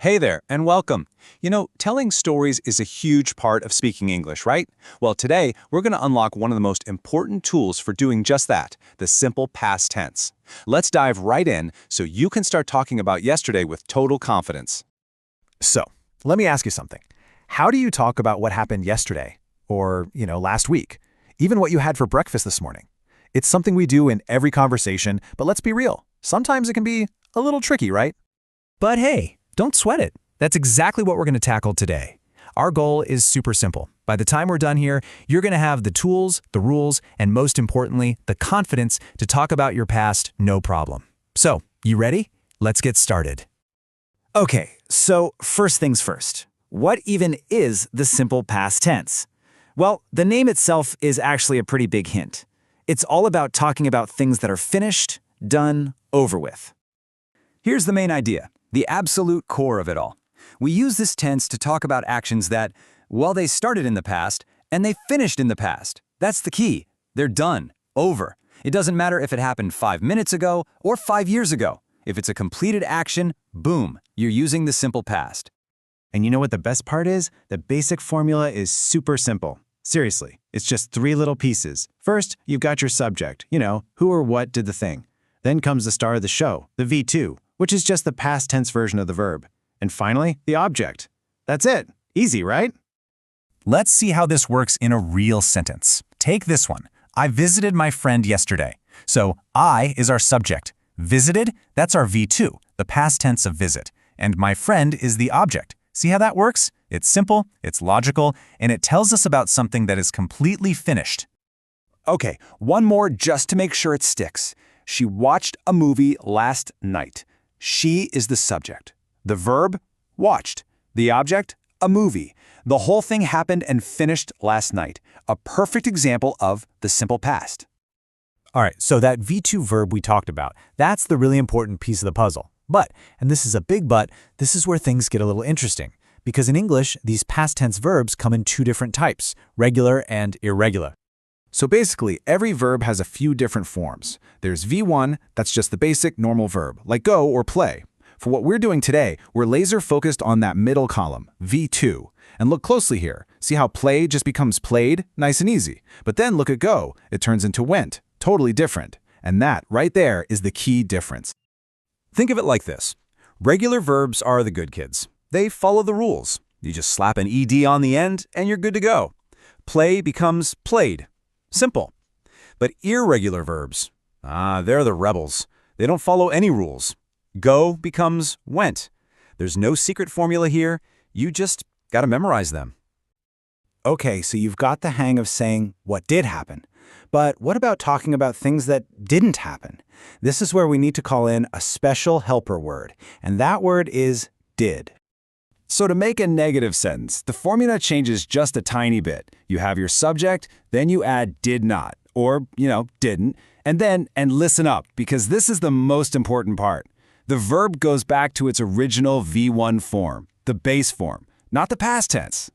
Hey there, and welcome. Telling stories is a huge part of speaking English, right? Well, today, we're going to unlock one of the most important tools for doing just that, the simple past tense. Let's dive right in so you can start talking about yesterday with total confidence. So, let me ask you something. How do you talk about what happened yesterday? Or, last week? Even what you had for breakfast this morning? It's something we do in every conversation, but let's be real. Sometimes it can be a little tricky, right? But hey, don't sweat it. That's exactly what we're going to tackle today. Our goal is super simple. By the time we're done here, you're going to have the tools, the rules, and most importantly, the confidence to talk about your past no problem. So, you ready? Let's get started. Okay, so first things first. What even is the simple past tense? Well, the name itself is actually a pretty big hint. It's all about talking about things that are finished, done, over with. Here's the main idea, the absolute core of it all. We use this tense to talk about actions that, well, they started in the past and they finished in the past. That's the key. They're done, over. It doesn't matter if it happened 5 minutes ago or 5 years ago. If it's a completed action, boom, you're using the simple past. And you know what the best part is? The basic formula is super simple. Seriously, it's just 3 little pieces. First, you've got your subject, who or what did the thing. Then comes the star of the show, the V2, which is just the past tense version of the verb. And finally, the object. That's it. Easy, right? Let's see how this works in a real sentence. Take this one. I visited my friend yesterday. So, I is our subject. Visited, that's our V2, the past tense of visit. And my friend is the object. See how that works? It's simple, it's logical, and it tells us about something that is completely finished. Okay, one more just to make sure it sticks. She watched a movie last night. She is the subject. The verb, watched. The object, a movie. The whole thing happened and finished last night. A perfect example of the simple past. All right, so that V2 verb we talked about, that's the really important piece of the puzzle. But, and this is a big but, this is where things get a little interesting. Because in English, these past tense verbs come in 2 different types, regular and irregular. So basically, every verb has a few different forms. There's V1, that's just the basic normal verb, like go or play. For what we're doing today, we're laser focused on that middle column, V2. And look closely here. See how play just becomes played? Nice and easy. But then look at go. It turns into went. Totally different. And that, right there, is the key difference. Think of it like this. Regular verbs are the good kids. They follow the rules. You just slap an ED on the end and you're good to go. Play becomes played. Simple. But irregular verbs, they're the rebels. They don't follow any rules. Go becomes went. There's no secret formula here. You just got to memorize them. Okay, so you've got the hang of saying what did happen. But what about talking about things that didn't happen? This is where we need to call in a special helper word, and that word is did. So to make a negative sentence, the formula changes just a tiny bit. You have your subject, then you add did not, or, didn't, and listen up, because this is the most important part. The verb goes back to its original V1 form, the base form, not the past tense.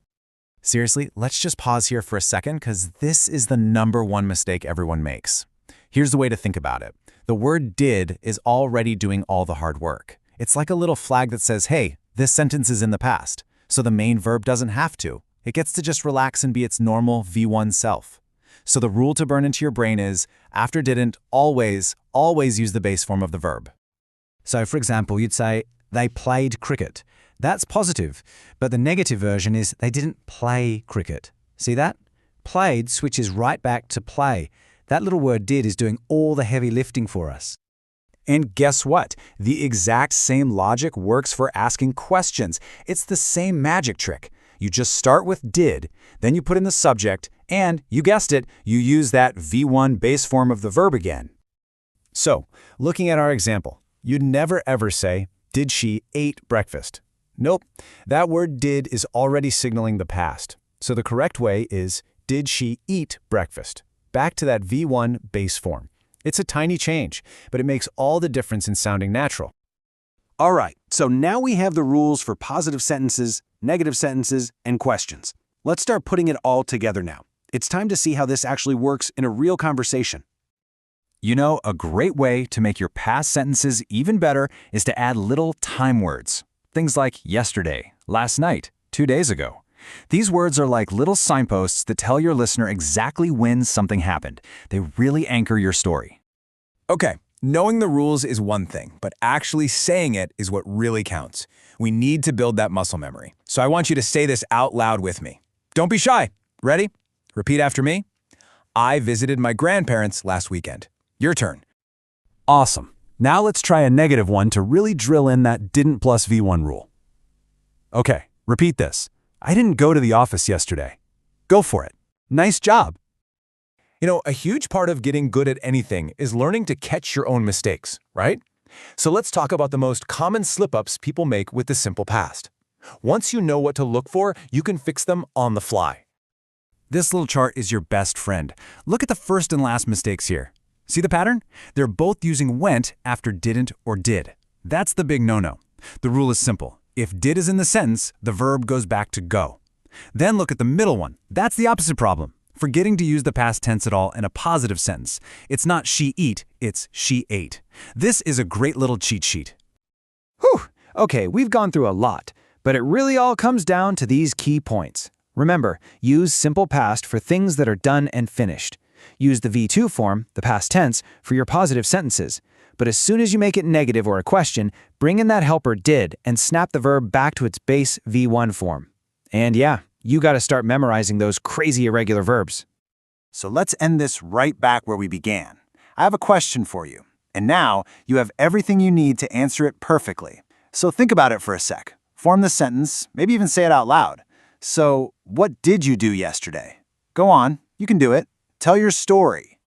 Seriously, let's just pause here for a second because this is the #1 mistake everyone makes. Here's the way to think about it. The word did is already doing all the hard work. It's like a little flag that says, hey, this sentence is in the past, so the main verb doesn't have to. It gets to just relax and be its normal V1 self. So the rule to burn into your brain is, after didn't, always use the base form of the verb. So for example, you'd say, they played cricket. That's positive, but the negative version is they didn't play cricket. See that? Played switches right back to play. That little word did is doing all the heavy lifting for us. And guess what? The exact same logic works for asking questions. It's the same magic trick. You just start with did, then you put in the subject, and, you guessed it, you use that V1 base form of the verb again. So, looking at our example, you'd never ever say, did she ate breakfast? Nope, that word did is already signaling the past. So the correct way is, did she eat breakfast? Back to that V1 base form. It's a tiny change, but it makes all the difference in sounding natural. All right, so now we have the rules for positive sentences, negative sentences, and questions. Let's start putting it all together now. It's time to see how this actually works in a real conversation. A great way to make your past sentences even better is to add little time words. things like yesterday, last night, 2 days ago. These words are like little signposts that tell your listener exactly when something happened. They really anchor your story. Okay, knowing the rules is one thing, but actually saying it is what really counts. We need to build that muscle memory. So I want you to say this out loud with me. Don't be shy. Ready? Repeat after me. I visited my grandparents last weekend. Your turn. Awesome. Now let's try a negative one to really drill in that didn't plus V1 rule. Okay, repeat this. I didn't go to the office yesterday. Go for it. Nice job. You know, a huge part of getting good at anything is learning to catch your own mistakes, right? So let's talk about the most common slip-ups people make with the simple past. Once you know what to look for, you can fix them on the fly. This little chart is your best friend. Look at the first and last mistakes here. See the pattern? They're both using went after didn't or did. That's the big no-no. The rule is simple. If did is in the sentence, the verb goes back to go. Then look at the middle one. That's the opposite problem. Forgetting to use the past tense at all in a positive sentence. It's not she eat, it's she ate. This is a great little cheat sheet. Whew! Okay, we've gone through a lot, but it really all comes down to these key points. Remember, use simple past for things that are done and finished. Use the V2 form, the past tense, for your positive sentences. But as soon as you make it negative or a question, bring in that helper did and snap the verb back to its base V1 form. And yeah, you got to start memorizing those crazy irregular verbs. So let's end this right back where we began. I have a question for you, and now you have everything you need to answer it perfectly. So think about it for a sec. Form the sentence, maybe even say it out loud. So, what did you do yesterday? Go on, you can do it. Tell your story.